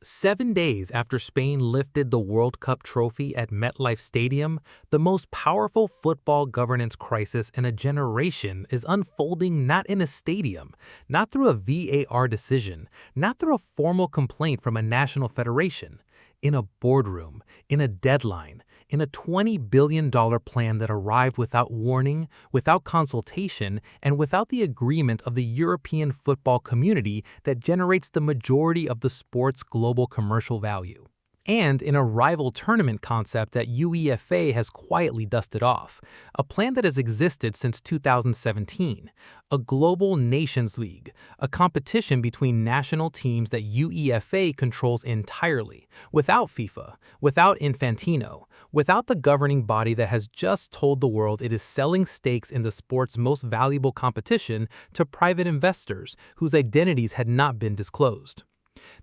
7 days after Spain lifted the World Cup trophy at MetLife Stadium, the most powerful football governance crisis in a generation is unfolding not in a stadium, not through a VAR decision, not through a formal complaint from a national federation, in a boardroom, in a deadline, in a $20 billion plan that arrived without warning, without consultation, and without the agreement of the European football community that generates the majority of the sport's global commercial value. And in a rival tournament concept that UEFA has quietly dusted off, a plan that has existed since 2017, a global nations league, a competition between national teams that UEFA controls entirely, without FIFA, without Infantino, without the governing body that has just told the world it is selling stakes in the sport's most valuable competition to private investors whose identities had not been disclosed.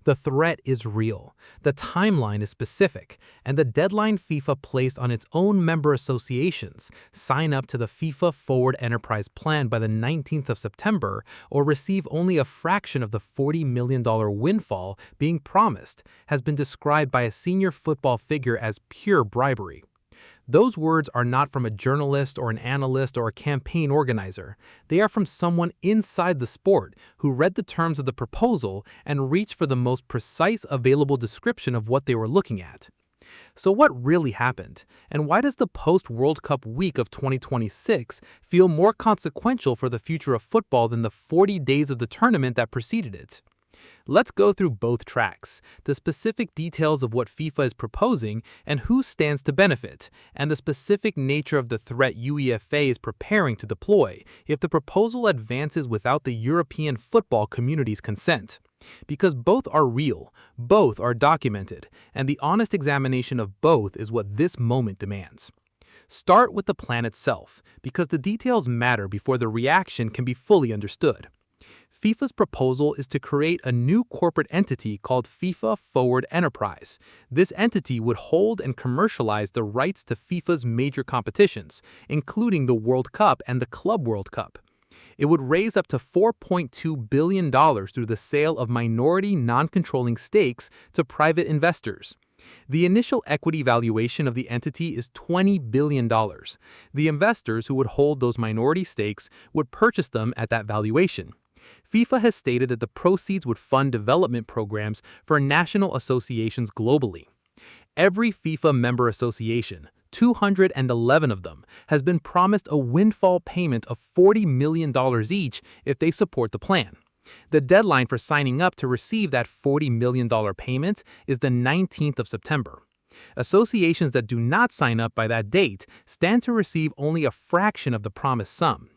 The threat is real, the timeline is specific, and the deadline FIFA placed on its own member associations, sign up to the FIFA Forward enterprise plan by the 19th of September or receive only a fraction of the $40 million windfall being promised, has been described by a senior football figure as pure bribery. Those words are not from a journalist or an analyst or a campaign organizer. They are from someone inside the sport who read the terms of the proposal and reached for the most precise available description of what they were looking at. So what really happened? And why does the post-World Cup week of 2026 feel more consequential for the future of football than the 40 days of the tournament that preceded it? Let's go through both tracks, the specific details of what FIFA is proposing and who stands to benefit, and the specific nature of the threat UEFA is preparing to deploy if the proposal advances without the European football community's consent. Because both are real, both are documented, and the honest examination of both is what this moment demands. Start with the plan itself, because the details matter before the reaction can be fully understood. FIFA's proposal is to create a new corporate entity called FIFA Forward Enterprise. This entity would hold and commercialize the rights to FIFA's major competitions, including the World Cup and the Club World Cup. It would raise up to $4.2 billion through the sale of minority non-controlling stakes to private investors. The initial equity valuation of the entity is $20 billion. The investors who would hold those minority stakes would purchase them at that valuation. FIFA has stated that the proceeds would fund development programs for national associations globally. Every FIFA member association, 211 of them, has been promised a windfall payment of $40 million each if they support the plan. The deadline for signing up to receive that $40 million payment is the 19th of September. Associations that do not sign up by that date stand to receive only a fraction of the promised sum.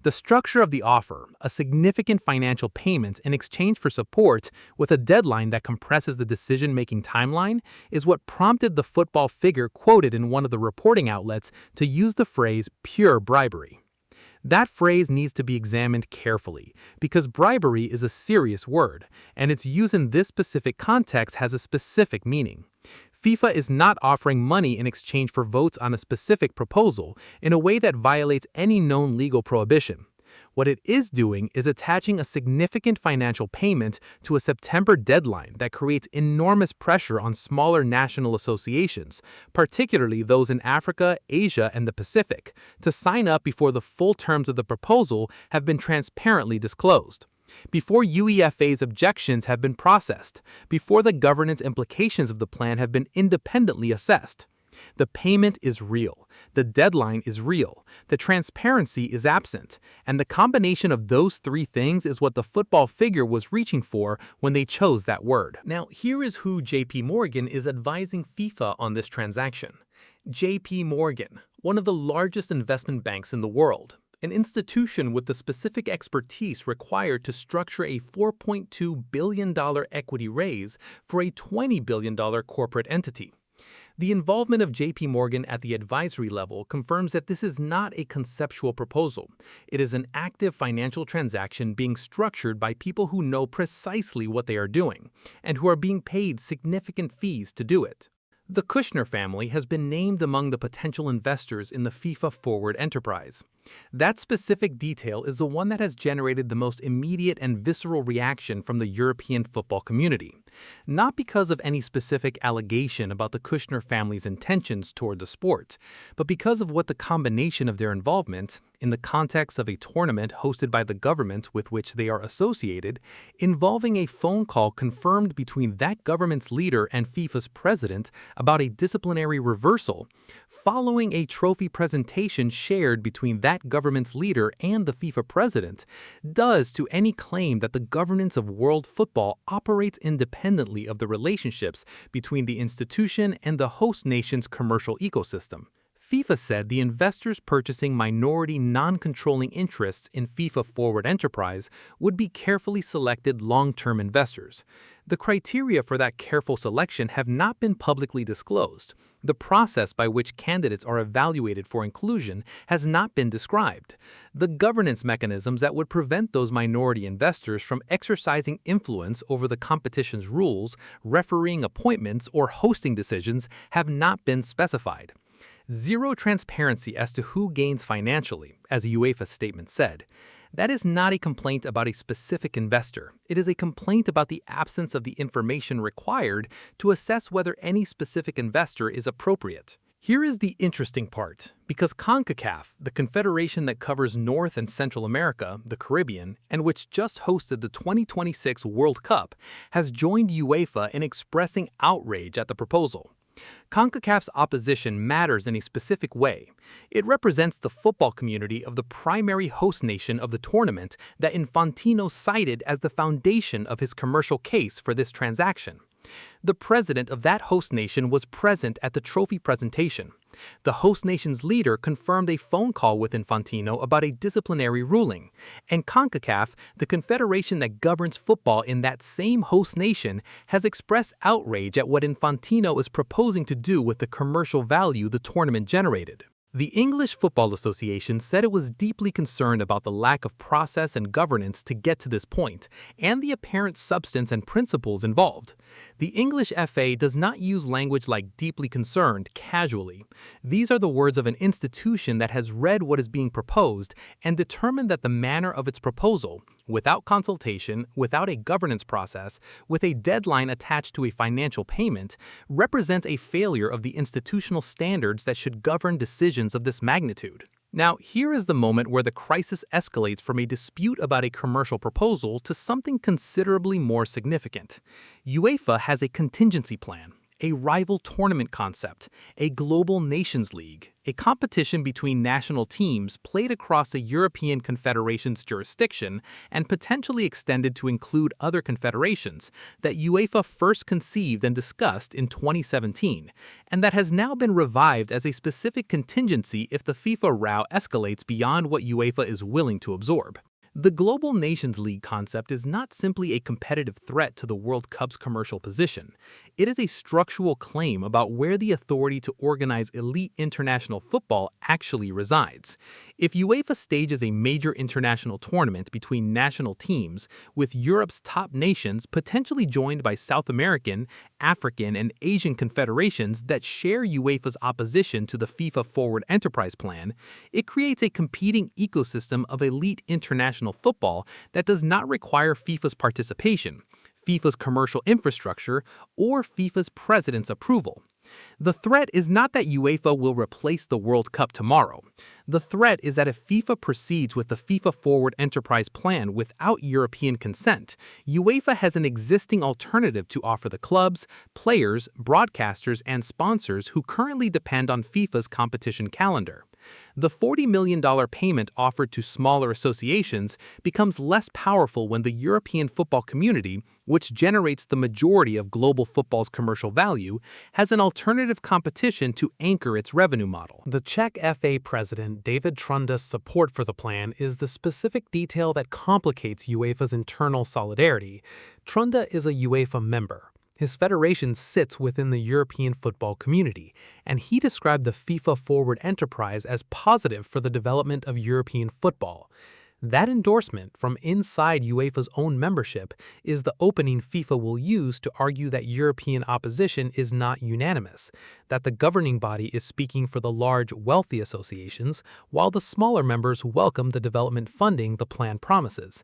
The structure of the offer, a significant financial payment in exchange for support with a deadline that compresses the decision-making timeline, is what prompted the football figure quoted in one of the reporting outlets to use the phrase pure bribery. That phrase needs to be examined carefully, because bribery is a serious word, and its use in this specific context has a specific meaning. FIFA is not offering money in exchange for votes on a specific proposal in a way that violates any known legal prohibition. What it is doing is attaching a significant financial payment to a September deadline that creates enormous pressure on smaller national associations, particularly those in Africa, Asia, and the Pacific, to sign up before the full terms of the proposal have been transparently disclosed. Before UEFA's objections have been processed, before the governance implications of the plan have been independently assessed. The payment is real, the deadline is real, the transparency is absent, and the combination of those three things is what the football figure was reaching for when they chose that word. Now, here is who JP Morgan is advising FIFA on this transaction. JP Morgan, one of the largest investment banks in the world. An institution with the specific expertise required to structure a $4.2 billion equity raise for a $20 billion corporate entity. The involvement of JP Morgan at the advisory level confirms that this is not a conceptual proposal. It is an active financial transaction being structured by people who know precisely what they are doing and who are being paid significant fees to do it. The Kushner family has been named among the potential investors in the FIFA Forward enterprise. That specific detail is the one that has generated the most immediate and visceral reaction from the European football community. not because of any specific allegation about the Kushner family's intentions toward the sport, but because of what the combination of their involvement, in the context of a tournament hosted by the government with which they are associated, involving a phone call confirmed between that government's leader and FIFA's president about a disciplinary reversal, following a trophy presentation shared between that government's leader and the FIFA president, does to any claim that the governance of world football operates independently of the relationships between the institution and the host nation's commercial ecosystem. FIFA said the investors purchasing minority non-controlling interests in FIFA Forward enterprise would be carefully selected long-term investors. The criteria for that careful selection have not been publicly disclosed. The process by which candidates are evaluated for inclusion has not been described. The governance mechanisms that would prevent those minority investors from exercising influence over the competition's rules, refereeing appointments, or hosting decisions have not been specified. Zero transparency as to who gains financially, as a UEFA statement said. That is not a complaint about a specific investor. It is a complaint about the absence of the information required to assess whether any specific investor is appropriate. Here is the interesting part. Because CONCACAF, the confederation that covers North and Central America, the Caribbean, and which just hosted the 2026 World Cup, has joined UEFA in expressing outrage at the proposal. CONCACAF's opposition matters in a specific way. It represents the football community of the primary host nation of the tournament that Infantino cited as the foundation of his commercial case for this transaction. The president of that host nation was present at the trophy presentation. The host nation's leader confirmed a phone call with Infantino about a disciplinary ruling, and CONCACAF, the confederation that governs football in that same host nation, has expressed outrage at what Infantino is proposing to do with the commercial value the tournament generated. The English Football Association said it was deeply concerned about the lack of process and governance to get to this point, and the apparent substance and principles involved. The English FA does not use language like deeply concerned casually. These are the words of an institution that has read what is being proposed and determined that the manner of its proposal, without consultation, without a governance process, with a deadline attached to a financial payment, represents a failure of the institutional standards that should govern decisions of this magnitude. Now, here is the moment where the crisis escalates from a dispute about a commercial proposal to something considerably more significant. UEFA has a contingency plan, a rival tournament concept, a global nations league, a competition between national teams played across a European confederation's jurisdiction and potentially extended to include other confederations that UEFA first conceived and discussed in 2017, and that has now been revived as a specific contingency if the FIFA row escalates beyond what UEFA is willing to absorb. The Global Nations League concept is not simply a competitive threat to the World Cup's commercial position. It is a structural claim about where the authority to organize elite international football actually resides. If UEFA stages a major international tournament between national teams, with Europe's top nations potentially joined by South American, African, and Asian confederations that share UEFA's opposition to the FIFA Forward enterprise plan, it creates a competing ecosystem of elite international football that does not require FIFA's participation, FIFA's commercial infrastructure, or FIFA's president's approval. The threat is not that UEFA will replace the World Cup tomorrow. The threat is that if FIFA proceeds with the FIFA Forward enterprise plan without European consent, UEFA has an existing alternative to offer the clubs, players, broadcasters, and sponsors who currently depend on FIFA's competition calendar. The $40 million payment offered to smaller associations becomes less powerful when the European football community, which generates the majority of global football's commercial value, has an alternative competition to anchor its revenue model. The Czech FA president David Trunda's support for the plan is the specific detail that complicates UEFA's internal solidarity. Trunda is a UEFA member. His federation sits within the European football community, and he described the FIFA Forward enterprise as positive for the development of European football. That endorsement from inside UEFA's own membership is the opening FIFA will use to argue that European opposition is not unanimous, that the governing body is speaking for the large, wealthy associations, while the smaller members welcome the development funding the plan promises.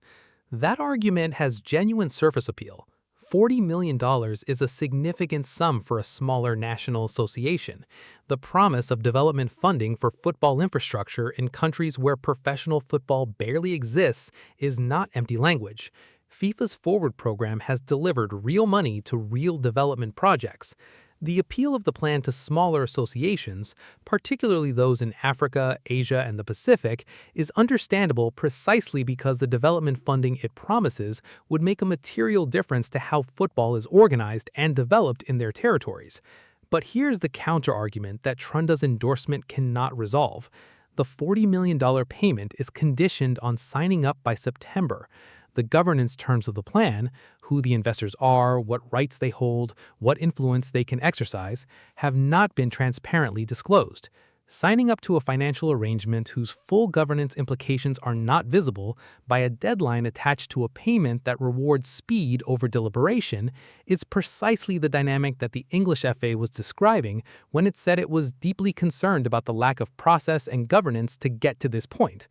That argument has genuine surface appeal. $40 million is a significant sum for a smaller national association. The promise of development funding for football infrastructure in countries where professional football barely exists is not empty language. FIFA's Forward program has delivered real money to real development projects. The appeal of the plan to smaller associations, particularly those in Africa, Asia, and the Pacific, is understandable precisely because the development funding it promises would make a material difference to how football is organized and developed in their territories. But here's the counterargument that Trunda's endorsement cannot resolve. The $40 million payment is conditioned on signing up by September. The governance terms of the plan, who the investors are, what rights they hold, what influence they can exercise, have not been transparently disclosed. Signing up to a financial arrangement whose full governance implications are not visible by a deadline attached to a payment that rewards speed over deliberation is precisely the dynamic that the English FA was describing when it said it was deeply concerned about the lack of process and governance to get to this point.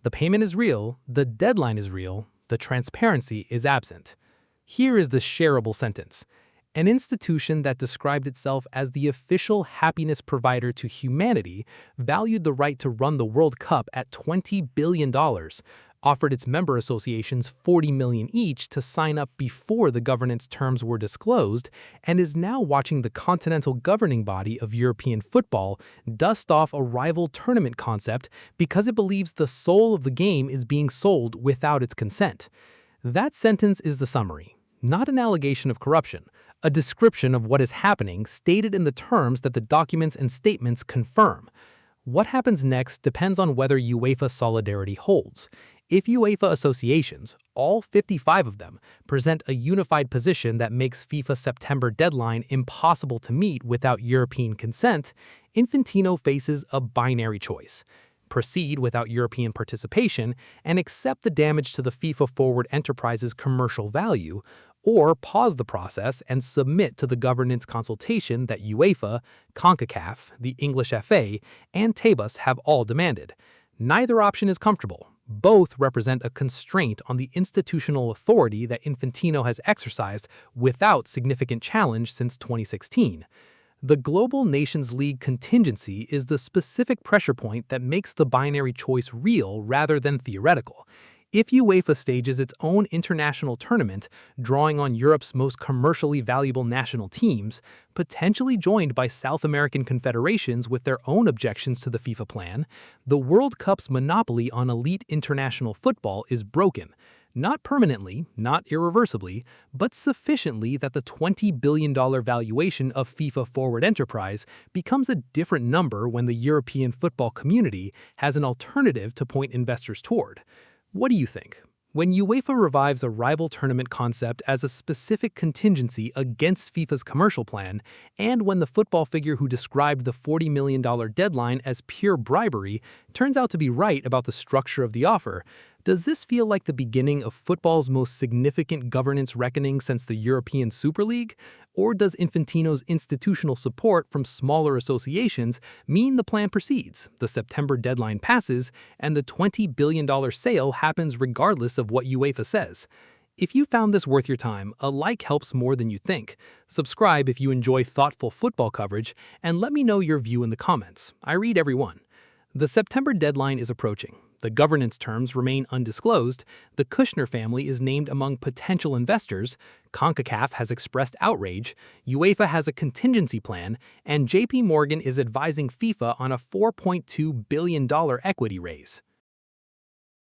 The payment is real, the deadline is real, the transparency is absent. Here is the shareable sentence. An institution that described itself as the official happiness provider to humanity valued the right to run the World Cup at $20 billion, offered its member associations $40 million each to sign up before the governance terms were disclosed, and is now watching the continental governing body of European football dust off a rival tournament concept because it believes the soul of the game is being sold without its consent. That sentence is the summary, not an allegation of corruption, a description of what is happening stated in the terms that the documents and statements confirm. What happens next depends on whether UEFA solidarity holds. If UEFA associations, all 55 of them, present a unified position that makes FIFA's September deadline impossible to meet without European consent, Infantino faces a binary choice: proceed without European participation and accept the damage to the FIFA Forward enterprise's commercial value, or pause the process and submit to the governance consultation that UEFA, CONCACAF, the English FA, and TEBUS have all demanded. Neither option is comfortable. Both represent a constraint on the institutional authority that Infantino has exercised without significant challenge since 2016. The Global Nations League contingency is the specific pressure point that makes the binary choice real rather than theoretical. If UEFA stages its own international tournament, drawing on Europe's most commercially valuable national teams, potentially joined by South American confederations with their own objections to the FIFA plan, the World Cup's monopoly on elite international football is broken. Not permanently, not irreversibly, but sufficiently that the $20 billion valuation of FIFA Forward Enterprise becomes a different number when the European football community has an alternative to point investors toward. What do you think? When UEFA revives a rival tournament concept as a specific contingency against FIFA's commercial plan, and when the football figure who described the $40 million deadline as pure bribery turns out to be right about the structure of the offer, does this feel like the beginning of football's most significant governance reckoning since the European Super League? Or does Infantino's institutional support from smaller associations mean the plan proceeds, the September deadline passes, and the $20 billion sale happens regardless of what UEFA says? If you found this worth your time, a like helps more than you think. Subscribe if you enjoy thoughtful football coverage, and let me know your view in the comments. I read every one. The September deadline is approaching. The governance terms remain undisclosed, the Kushner family is named among potential investors, CONCACAF has expressed outrage, UEFA has a contingency plan, and JP Morgan is advising FIFA on a $4.2 billion equity raise.